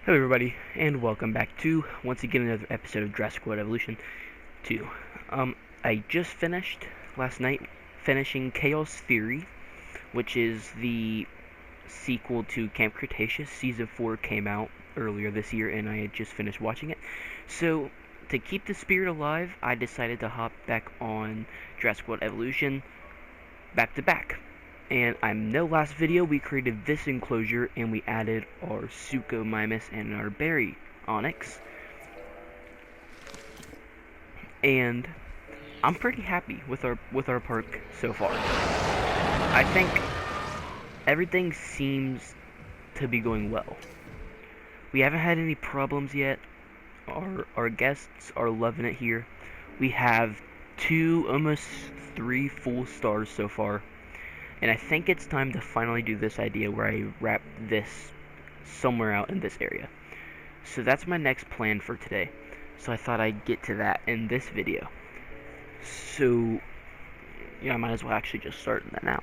Hello everybody, and welcome back to, once again, another episode of Jurassic Evolution 2. I just finished, last night, finishing Chaos Theory, which is the sequel to Camp Cretaceous. Season 4 came out earlier this year, and I had just finished watching it. So, to keep the spirit alive, I decided to hop back on Jurassic Evolution back to back. And I know last video we created this enclosure and we added our Suchomimus and our Baryonyx. And I'm pretty happy with our park so far. I think everything seems to be going well. We haven't had any problems yet. Our guests are loving it here. We have 2, almost 3 full stars so far. And I think it's time to finally do this idea where I wrap this somewhere out in this area. So that's my next plan for today. So I thought I'd get to that in this video. So, yeah, I might as well actually just start that now.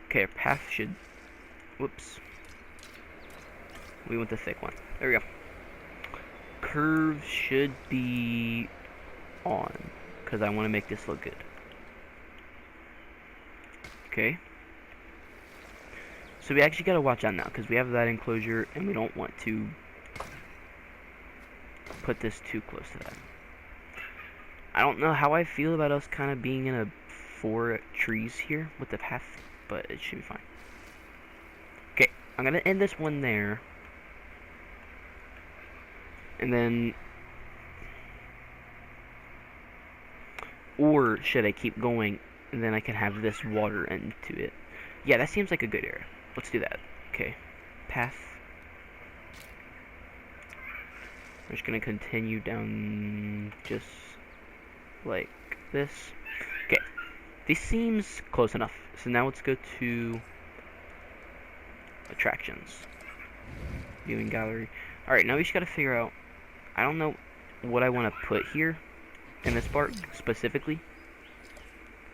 Okay, our path should... Whoops. We want the thick one. There we go. Curve should be on, because I want to make this look good. Okay. So we actually got to watch out now, because we have that enclosure, and we don't want to put this too close to that. I don't know how I feel about us kind of being in a 4 trees here with the path, but it should be fine. Okay, I'm going to end this one there. And then... Or should I keep going and then I can have this water into it? Yeah, that seems like a good area. Let's do that. Okay. Path. I'm just going to continue down just like this. Okay. This seems close enough. So now let's go to attractions. Viewing gallery. Alright, now we just got to figure out... I don't know what I want to put here in this park specifically,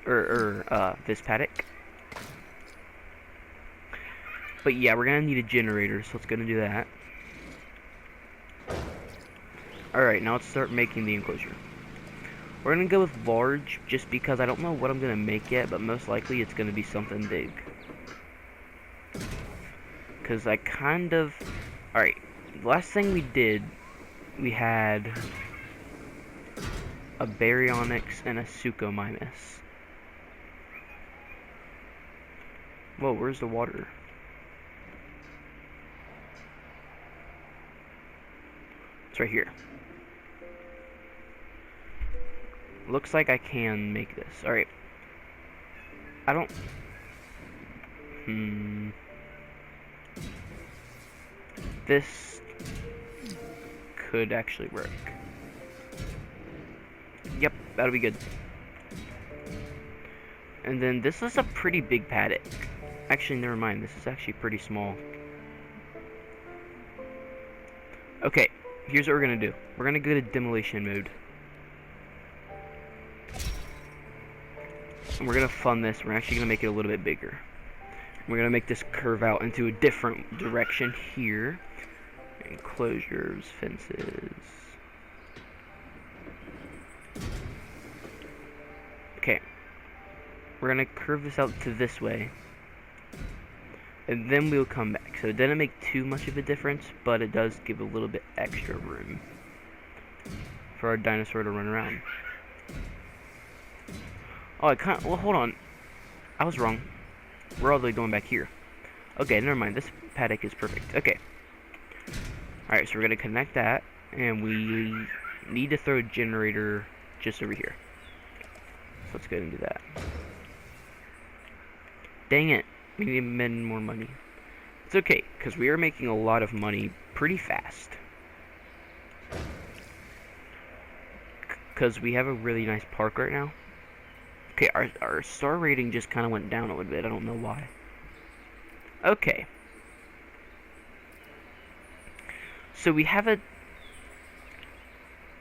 or this paddock. But yeah, we're gonna need a generator, so let's go and do that. Alright, now let's start making the enclosure. We're gonna go with large, just because I don't know what I'm gonna make yet, but most likely it's gonna be something big. Because I kind of... Alright, the last thing we did, we had a Baryonyx and a Suchomimus. Whoa, where's the water? It's right here. Looks like I can make this. Alright. I don't... This could actually work. Yep, that'll be good. And then this is a pretty big paddock. Actually, never mind. This is actually pretty small. Okay, here's what we're gonna do. We're gonna go to demolition mode. And we're gonna fund this. We're actually gonna make it a little bit bigger. We're gonna make this curve out into a different direction here. Enclosures, fences. Okay, we're gonna curve this out to this way, and then we'll come back. So it didn't make too much of a difference, but it does give a little bit extra room for our dinosaur to run around. Oh, I can't. Well, hold on. I was wrong. We're all the way going back here. Okay, never mind. This paddock is perfect. Okay. Alright, so we're gonna connect that, and we need to throw a generator just over here. So let's go ahead and do that. Dang it. We need to spend more money. It's okay, because we are making a lot of money pretty fast. Because we have a really nice park right now. Okay, our star rating just kind of went down a little bit. I don't know why. Okay. So we have a...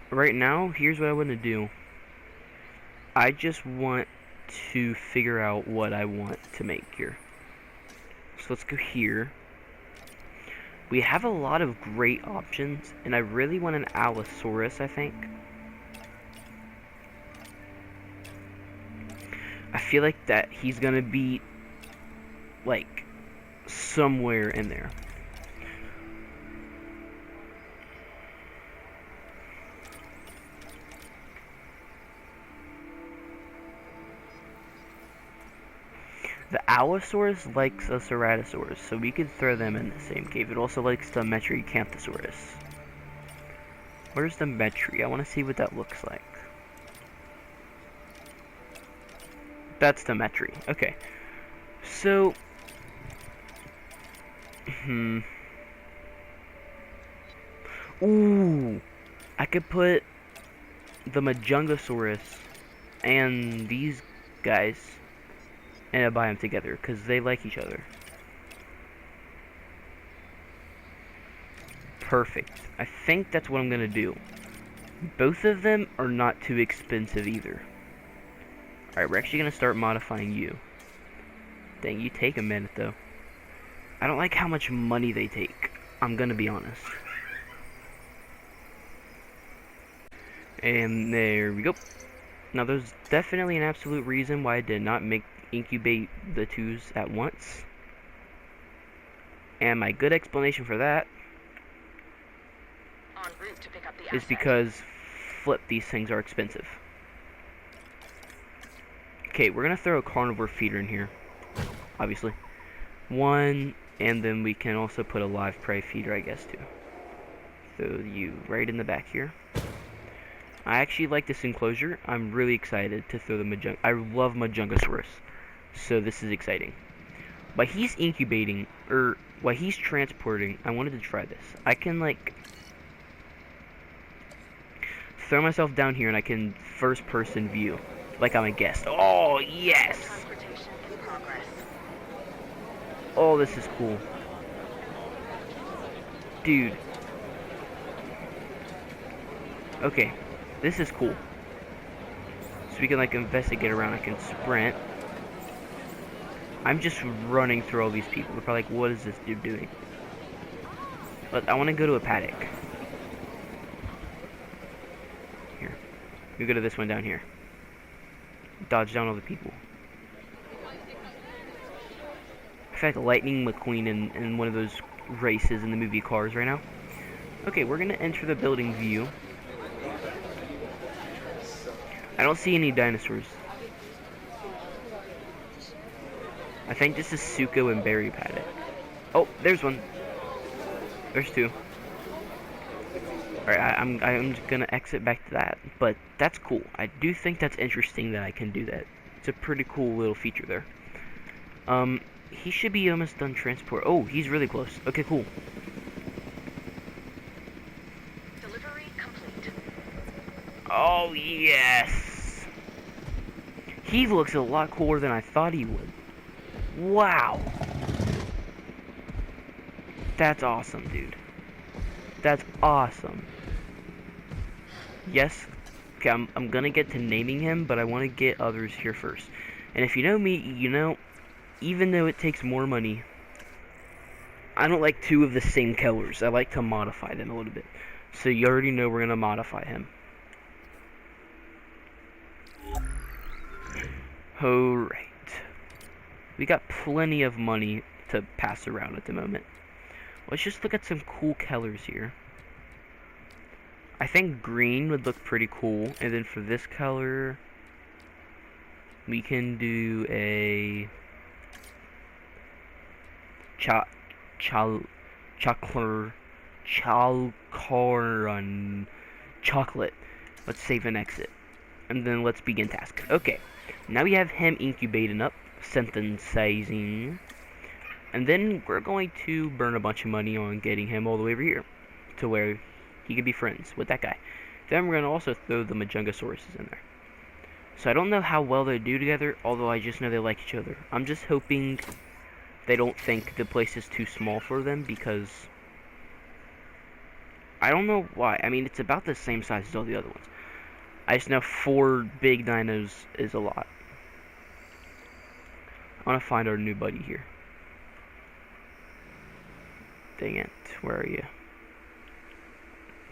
Right now, here's what I want to do. I just want to figure out what I want to make here. So let's go here. We have a lot of great options, and I really want an Allosaurus, I think. I feel like that he's gonna be, like, somewhere in there. The Allosaurus likes a Ceratosaurus, so we could throw them in the same cave. It also likes the Metriacanthosaurus. Where's the Metri? I want to see what that looks like. That's the Metri. Okay. So... Ooh! I could put the Majungasaurus and these guys and I buy them together because they like each other. Perfect. I think that's what I'm gonna do. Both of them are not too expensive either. Alright, we're actually gonna start modifying you. Dang, you take a minute though. I don't like how much money they take. I'm gonna be honest. And there we go. Now there's definitely an absolute reason why I did not incubate the twos at once. And my good explanation for that is because these things are expensive. Okay, we're gonna throw a carnivore feeder in here, obviously. One, and then we can also put a live prey feeder, I guess, too. Throw you right in the back here. I actually like this enclosure. I'm really excited to throw the I love Majungasaurus, so this is exciting. While he's incubating, or while he's transporting, I wanted to try this. I can, like, throw myself down here and I can first-person view, like I'm a guest. Oh, yes! Oh, this is cool. Dude. Okay, this is cool. So we can, like, investigate around. I can sprint. I'm just running through all these people. They're probably like, what is this dude doing? But I want to go to a paddock. Here. We go to this one down here. Dodge down all the people. I feel like Lightning McQueen in one of those races in the movie Cars right now. Okay, we're going to enter the building view. I don't see any dinosaurs. I think this is Suko and Berry Paddock. Oh, there's one. There's two. Alright, I'm just gonna exit back to that. But that's cool. I do think that's interesting that I can do that. It's a pretty cool little feature there. He should be almost done transport. Oh, he's really close. Okay, cool. Delivery complete. Oh, yes. He looks a lot cooler than I thought he would. Wow. That's awesome, dude. That's awesome. Yes. Okay, I'm gonna get to naming him, but I want to get others here first. And if you know me, you know, even though it takes more money, I don't like two of the same colors. I like to modify them a little bit. So you already know we're gonna modify him. Alright. We got plenty of money to pass around at the moment. Let's just look at some cool colors here. I think green would look pretty cool. And then for this color, we can do a chocolate. Let's save and exit. And then let's begin task. Okay. Now we have him incubating up, synthesizing. And then we're going to burn a bunch of money on getting him all the way over here to where he could be friends with that guy. Then we're going to also throw the Majungasauruses in there. So I don't know how well they do together, although I just know they like each other. I'm just hoping they don't think the place is too small for them, because I don't know why. I mean, it's about the same size as all the other ones. I just know 4 big dinos is a lot. I want to find our new buddy here. Dang it. Where are you?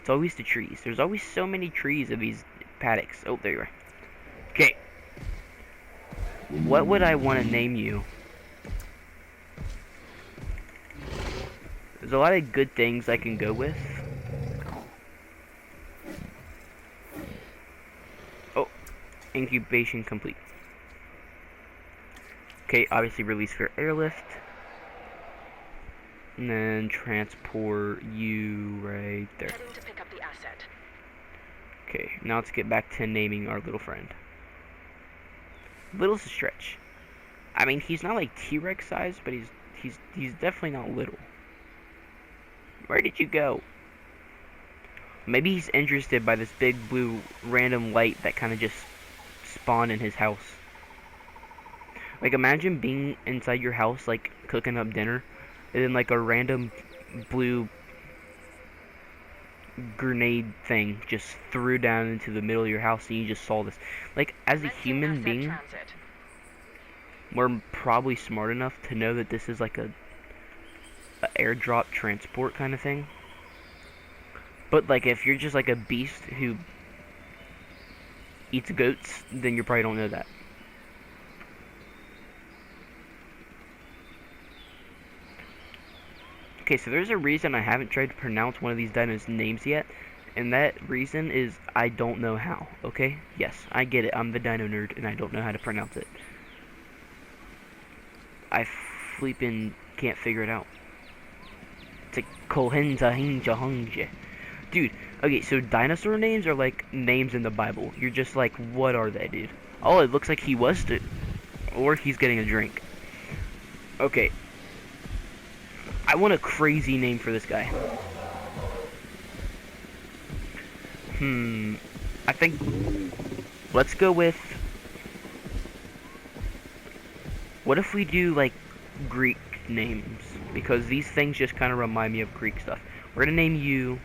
It's always the trees. There's always so many trees of these paddocks. Oh, there you are. Okay. What would I want to name you? There's a lot of good things I can go with. Oh, incubation complete. Okay, obviously release for airlift. And then transport you right there. Heading to pick up the asset. Okay, now let's get back to naming our little friend. Little's a stretch. I mean, he's not like T-Rex size, but he's definitely not little. Where did you go? Maybe he's interested by this big blue random light that kind of just spawned in his house. Like, imagine being inside your house, like, cooking up dinner, and then, like, a random blue grenade thing just threw down into the middle of your house, and you just saw this. Like, as a human being, we're probably smart enough to know that this is, like, a airdrop transport kind of thing. But, like, if you're just, like, a beast who eats goats, then you probably don't know that. Okay, so there's a reason I haven't tried to pronounce one of these dinos' names yet, and that reason is I don't know how, okay? Yes, I get it, I'm the dino nerd, and I don't know how to pronounce it. I flippin' can't figure it out. It's like Kohenza Hinja Hungja. Dude, okay, so dinosaur names are like names in the Bible. You're just like, what are they, dude? Oh, it looks like he was or he's getting a drink. Okay. I want a crazy name for this guy. I think let's go with, what if we do like Greek names? Because these things just kind of remind me of Greek stuff. We're gonna name you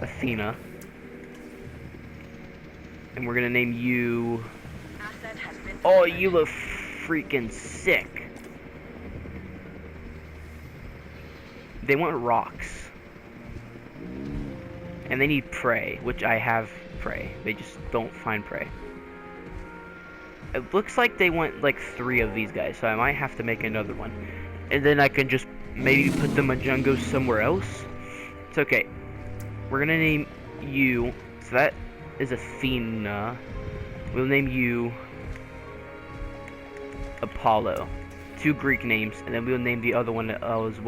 Athena. And we're gonna name you... Oh, you look freaking sick. They want rocks. And they need prey, which I have prey. They just don't find prey. It looks like they want like 3 of these guys, so I might have to make another one. And then I can just maybe put the Majungos somewhere else. It's okay. We're gonna name you, so that is Athena. We'll name you Apollo. 2 Greek names, and then we'll name the other one as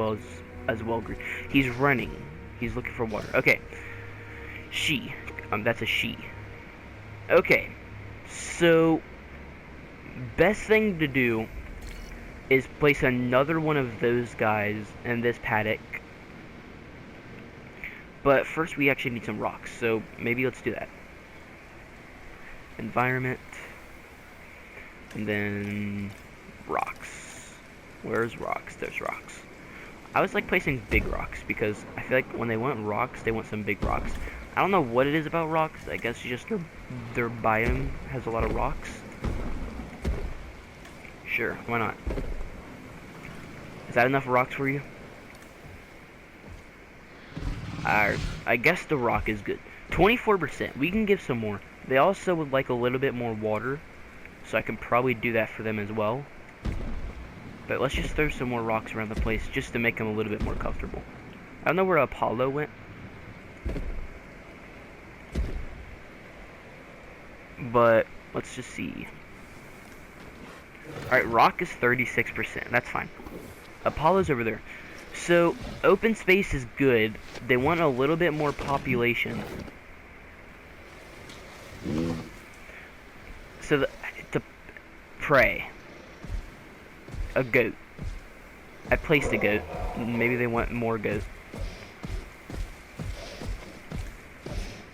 well Greek. He's running. He's looking for water. Okay. She. That's a she. Okay. So, best thing to do is place another one of those guys in this paddock. But first we actually need some rocks, so maybe let's do that. Environment. And then rocks. Where's rocks? There's rocks. I always like placing big rocks because I feel like when they want rocks, they want some big rocks. I don't know what it is about rocks. I guess just their biome has a lot of rocks. Sure, why not? Is that enough rocks for you? I guess the rock is good. 24%. We can give some more. They also would like a little bit more water, so I can probably do that for them as well. But let's just throw some more rocks around the place just to make them a little bit more comfortable. I don't know where Apollo went. But let's just see. Alright, rock is 36%. That's fine. Apollo's over there. So, open space is good. They want a little bit more population. So, to prey. A goat. I placed a goat. Maybe they want more goat.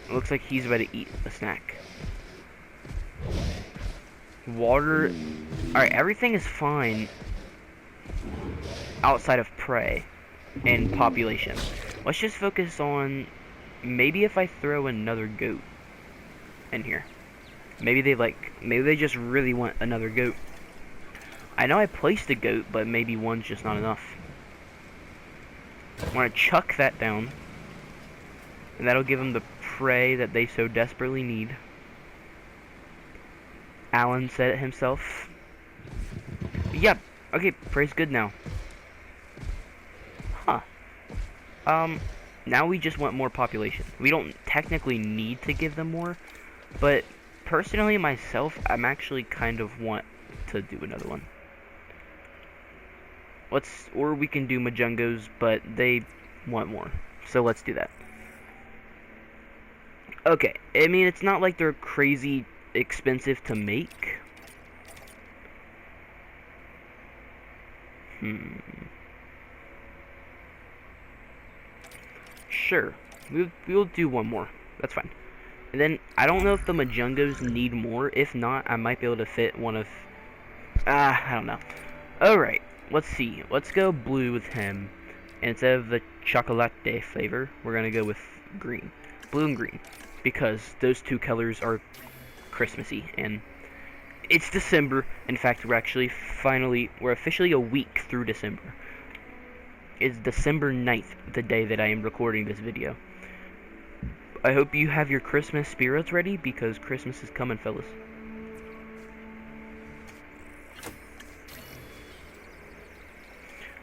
It looks like he's about to eat a snack. Water. Alright, everything is fine outside of prey and population. Let's just focus on maybe if I throw another goat in here. Maybe they just really want another goat. I know I placed a goat, but maybe one's just not enough. I want to chuck that down. And that'll give them the prey that they so desperately need. Alan said it himself. Yep. Okay, prey's good now. Huh. Now we just want more population. We don't technically need to give them more, but personally myself, I'm actually kind of want to do another one. Or we can do Majungos, but they want more. So let's do that. Okay, I mean, it's not like they're crazy expensive to make. Sure, we'll do one more. That's fine. And then, I don't know if the Majungos need more. If not, I might be able to fit one of... I don't know. Alright, let's see. Let's go blue with him. And instead of the chocolate flavor, we're gonna go with green. Blue and green. Because those two colors are Christmassy. And it's December. In fact, we're officially a week through December. It's December 9th, the day that I am recording this video. I hope you have your Christmas spirits ready, because Christmas is coming, fellas.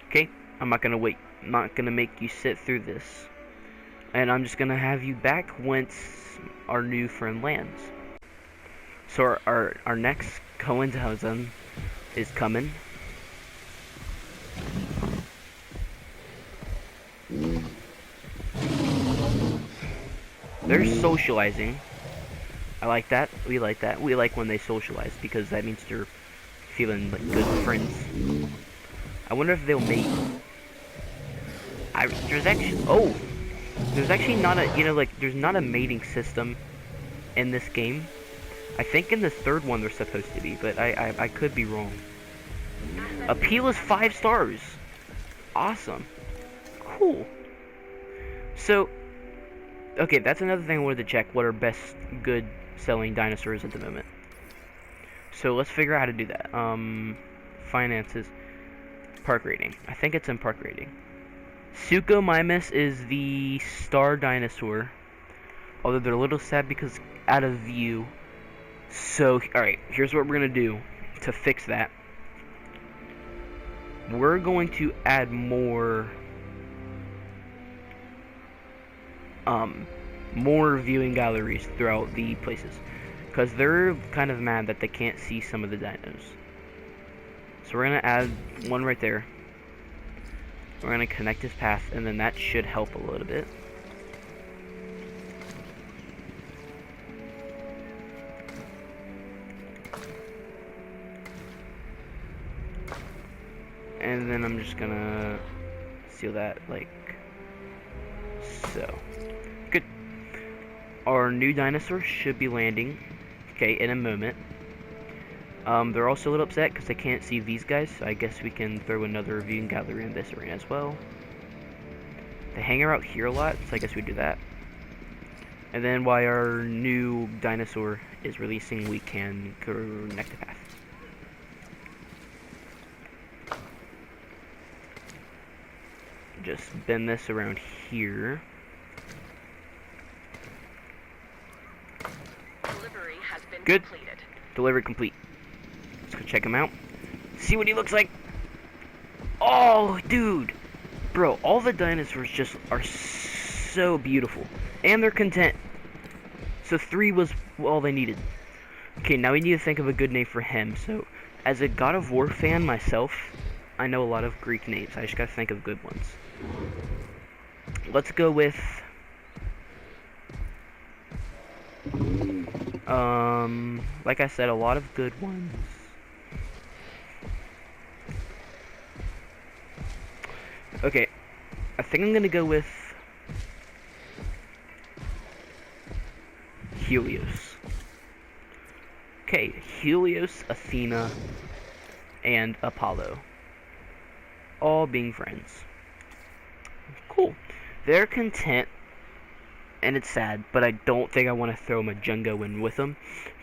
Okay, I'm not gonna wait. I'm not gonna make you sit through this. And I'm just gonna have you back once our new friend lands. So our next Cohen is coming. They're socializing. I like that. We like that. We like when they socialize, because that means they're feeling like good friends. I wonder if they'll mate. There's actually not a, there's not a mating system in this game. I think in the third one they're supposed to be, but I could be wrong. Appeal is 5 stars. Awesome. Cool. So, okay, that's another thing I wanted to check. What are best good selling dinosaurs at the moment? So let's figure out how to do that. Finances. Park rating. I think it's in park rating. Suchomimus is the star dinosaur. Although they're a little sad because out of view. So, alright, here's what we're going to do to fix that. We're going to add more viewing galleries throughout the places, because they're kind of mad that they can't see some of the dinos. So we're going to add one right there. We're going to connect his path, and then that should help a little bit. And then I'm just gonna seal that like so. Good. Our new dinosaur should be landing, okay, in a moment. They're also a little upset because they can't see these guys, so I guess we can throw another viewing gallery in this arena as well. They hang out here a lot, so I guess we do that. And then while our new dinosaur is releasing, we can connect the path. Just bend this around here. Delivery has been Good. completed. Delivery complete. Let's go check him out. See what he looks like. Oh, dude. Bro, all the dinosaurs just are so beautiful. And they're content. So 3 was all they needed. Okay, now we need to think of a good name for him. So, as a God of War fan myself, I know a lot of Greek names. I just gotta think of good ones. Let's go with like I said, a lot of good ones. Okay, I think I'm gonna go with Helios. Okay, Helios, Athena, and Apollo. All being friends. Cool. They're content, and it's sad, but I don't think I want to throw Majungo in with them,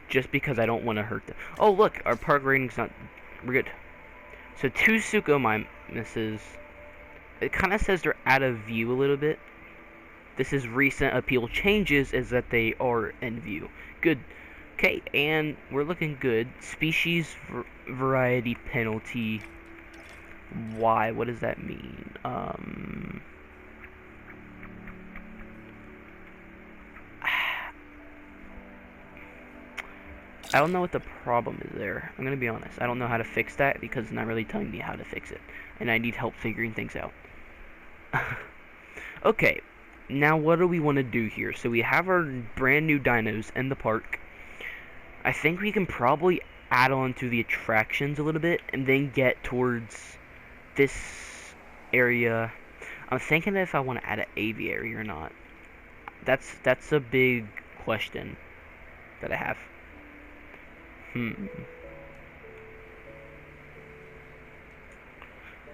just because I don't want to hurt them. Oh, look, our park rating's not... We're good. So 2 Suko minuses. It kind of says they're out of view a little bit. This is recent appeal changes is that they are in view. Good. Okay, and we're looking good. Species variety penalty. Why? What does that mean? I don't know what the problem is there. I'm gonna be honest. I don't know how to fix that because it's not really telling me how to fix it. And I need help figuring things out. Okay, now what do we want to do here? So we have our brand new dinos in the park. I think we can probably add on to the attractions a little bit and then get towards this area. I'm thinking if I want to add an aviary or not. That's a big question that I have.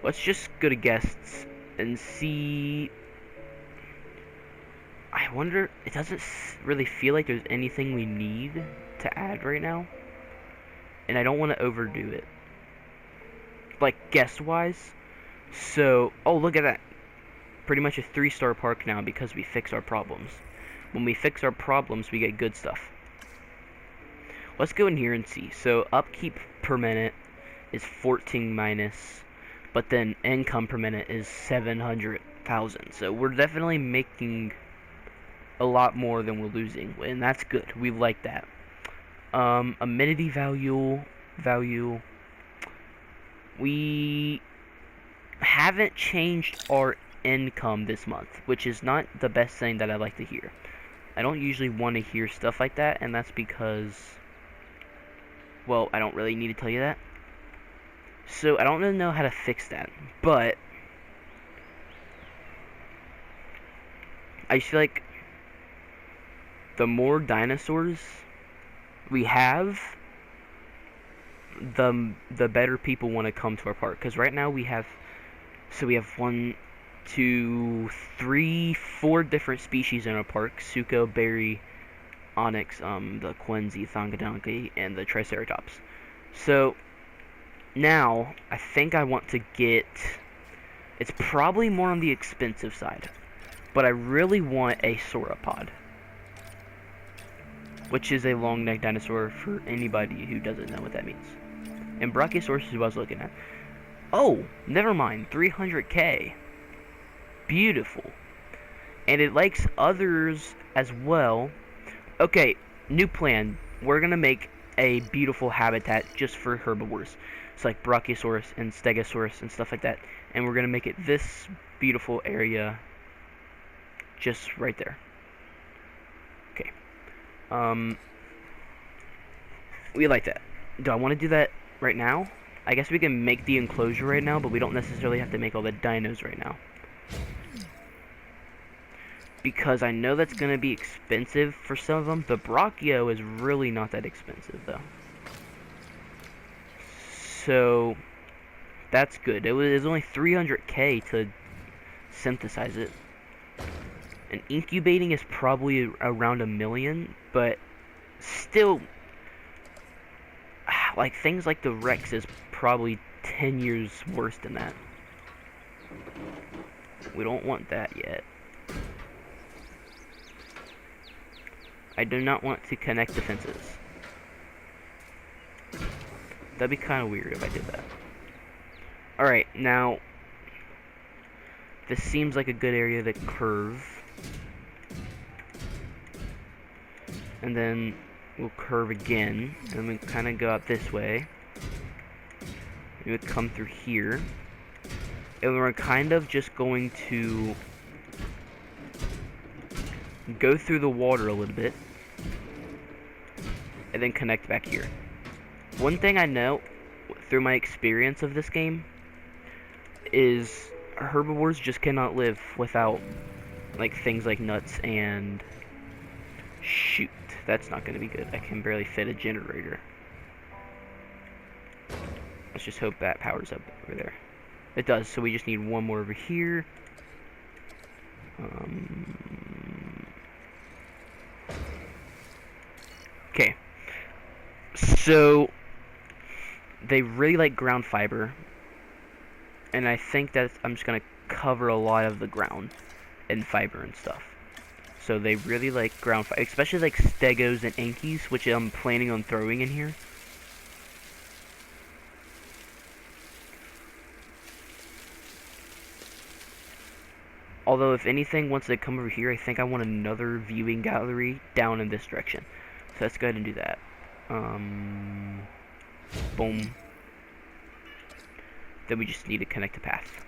Let's just go to guests and see. I wonder, it doesn't really feel like there's anything we need to add right now. And I don't want to overdo it. Like, guest-wise. So, oh, look at that. Pretty much a 3-star park now because we fix our problems. When we fix our problems, we get good stuff. Let's go in here and see. So, upkeep per minute is 14 minus. But then income per minute is 700,000. So, we're definitely making a lot more than we're losing, and that's good. We like that. Amenity value. We haven't changed our income this month, which is not the best thing that I like to hear. I don't usually want to hear stuff like that, and that's because, well, I don't really need to tell you that. So I don't really know how to fix that, but I feel like the more dinosaurs we have, the better people want to come to our park. Because right now we have 1, 2, 3, 4 different species in our park: Suco, Berry, Onyx, the Quincy, Thongadonki, and the Triceratops. So now I think I want to get. It's probably more on the expensive side, but I really want a sauropod, which is a long-necked dinosaur for anybody who doesn't know what that means. And Brachiosaurus is what I was looking at. Oh, never mind. 300k. Beautiful. And it likes others as well. Okay, new plan. We're going to make a beautiful habitat just for herbivores. It's like Brachiosaurus and Stegosaurus and stuff like that. And we're going to make it this beautiful area just right there. Okay. We like that. Do I want to do that right now? I guess we can make the enclosure right now, but we don't necessarily have to make all the dinos right now. Because I know that's going to be expensive for some of them. The Brachio is really not that expensive, though. So, that's good. It was only 300k to synthesize it. And incubating is probably around $1 million, but still, like, things like the Rex is probably 10 years worse than that. We don't want that yet. I do not want to connect the fences. That'd be kind of weird if I did that. Alright, now, this seems like a good area to curve. And then we'll curve again, and then we kind of go out this way. We would come through here, and we're kind of just going to go through the water a little bit, and then connect back here. One thing I know through my experience of this game is herbivores just cannot live without, like, things like nuts and... Shoot, that's not going to be good. I can barely fit a generator. Let's just hope that powers up over there. It does, so we just need one more over here. Okay. So, they really like ground fiber. and I think that I'm just gonna cover a lot of the ground in fiber and stuff. So they really like ground fiber, especially like stegos and ankies, which I'm planning on throwing in here. Although, if anything, once they come over here, I think I want another viewing gallery down in this direction. So let's go ahead and do that. Boom. Then we just need to connect a path.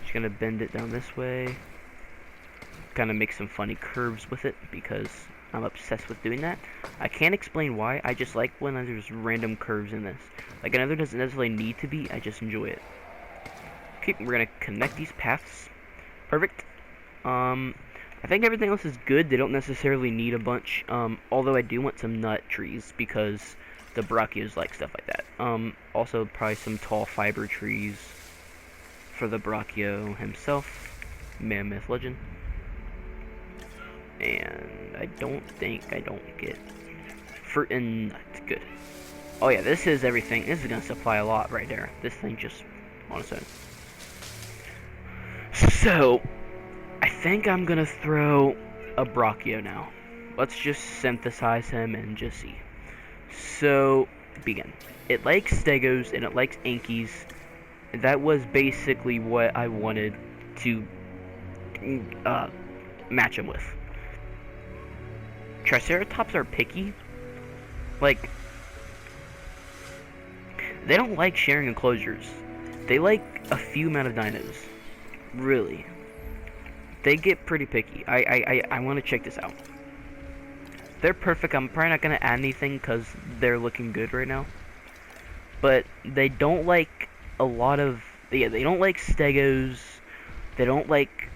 Just gonna bend it down this way. Kind of make some funny curves with it because I'm obsessed with doing that. I can't explain why. I just like when there's random curves in this. Like, I know there doesn't necessarily need to be. I just enjoy it. Okay, we're gonna connect these paths. Perfect. I think everything else is good. They don't necessarily need a bunch. Although I do want some nut trees because the brachios like stuff like that. Also probably some tall fiber trees for the brachio himself, mammoth legend. And I don't get fruit and nut. Good. Oh yeah, this is everything. This is gonna supply a lot right there. This thing just on its own. So, I think I'm gonna throw a brachio now. Let's just synthesize him and just see. So, begin. It likes stegos and it likes ankies. That was basically what I wanted to match him with. Triceratops are picky. Like, they don't like sharing enclosures. They like a few amount of dinos. Really. They get pretty picky. I want to check this out. They're perfect. I'm probably not going to add anything because they're looking good right now. But they don't like a lot of... Yeah, they don't like stegos. They don't like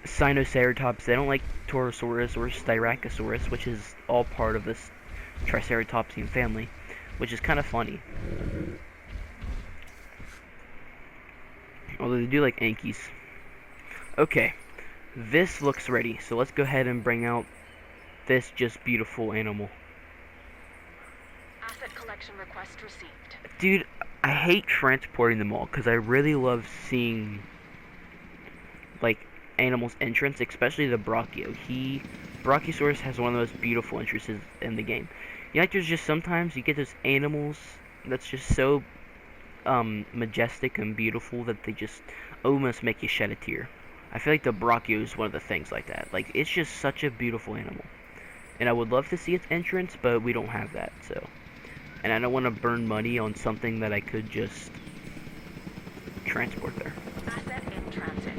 Sinoceratops. They don't like Torosaurus or Styracosaurus, which is all part of this Triceratopsian family, which is kind of funny. Although they do like ankies. Okay, this looks ready, so let's go ahead and bring out this just beautiful animal. Asset collection request received. Dude, I hate transporting them all because I really love seeing like animals' entrance, especially the brachio. Brachiosaurus has one of the most beautiful entrances in the game. You know, like there's just sometimes you get those animals that's just so majestic and beautiful that they just almost make you shed a tear. I feel like the brachio is one of the things like that. Like, it's just such a beautiful animal. And I would love to see its entrance, but we don't have that, so. And I don't want to burn money on something that I could just transport there. Asset in transit.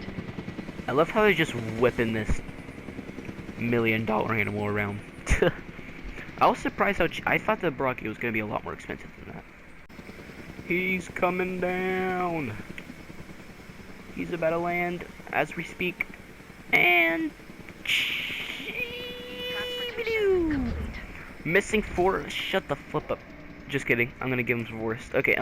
I love how they're just whipping this $1 million animal around. I was surprised how I thought the brachio was going to be a lot more expensive than that. He's coming down. He's about to land as we speak. And missing forest. Shut the flip up. Just kidding. I'm gonna give him some forest. Okay.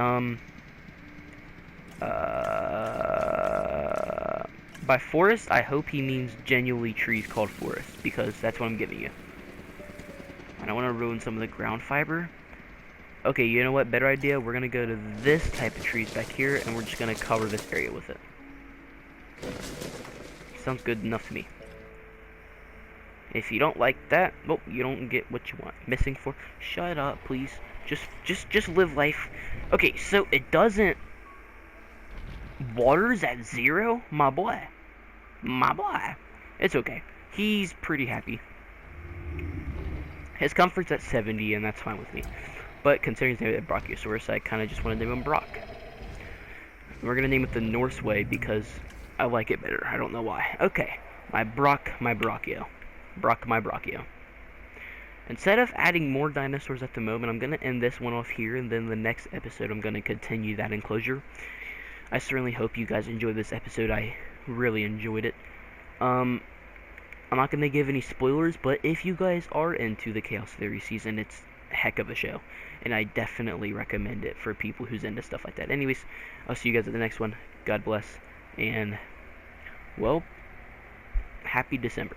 By forest, I hope he means genuinely trees called forest, because that's what I'm giving you. I don't want to ruin some of the ground fiber. Okay, you know what? Better idea. We're gonna go to this type of trees back here, and we're just gonna cover this area with it. Sounds good enough to me. If you don't like that, well, you don't get what you want. Missing for. Shut up, please. Just live life. Okay, so it doesn't. Water's at 0, my boy. My boy. It's okay. He's pretty happy. His comfort's at 70, and that's fine with me. But considering his name is Brachiosaurus, I kind of just want to name him Brock. We're gonna name it the Norse way because I like it better. I don't know why. Okay, my brachio. Brock, my brachio. Instead of adding more dinosaurs at the moment, I'm gonna end this one off here, and then the next episode I'm gonna continue that enclosure. I certainly hope you guys enjoyed this episode. I really enjoyed it. I'm not gonna give any spoilers, but if you guys are into the Chaos Theory season, it's a heck of a show, and I definitely recommend it for people who's into stuff like that. Anyways, I'll see you guys at the next one. God bless, and well, happy December.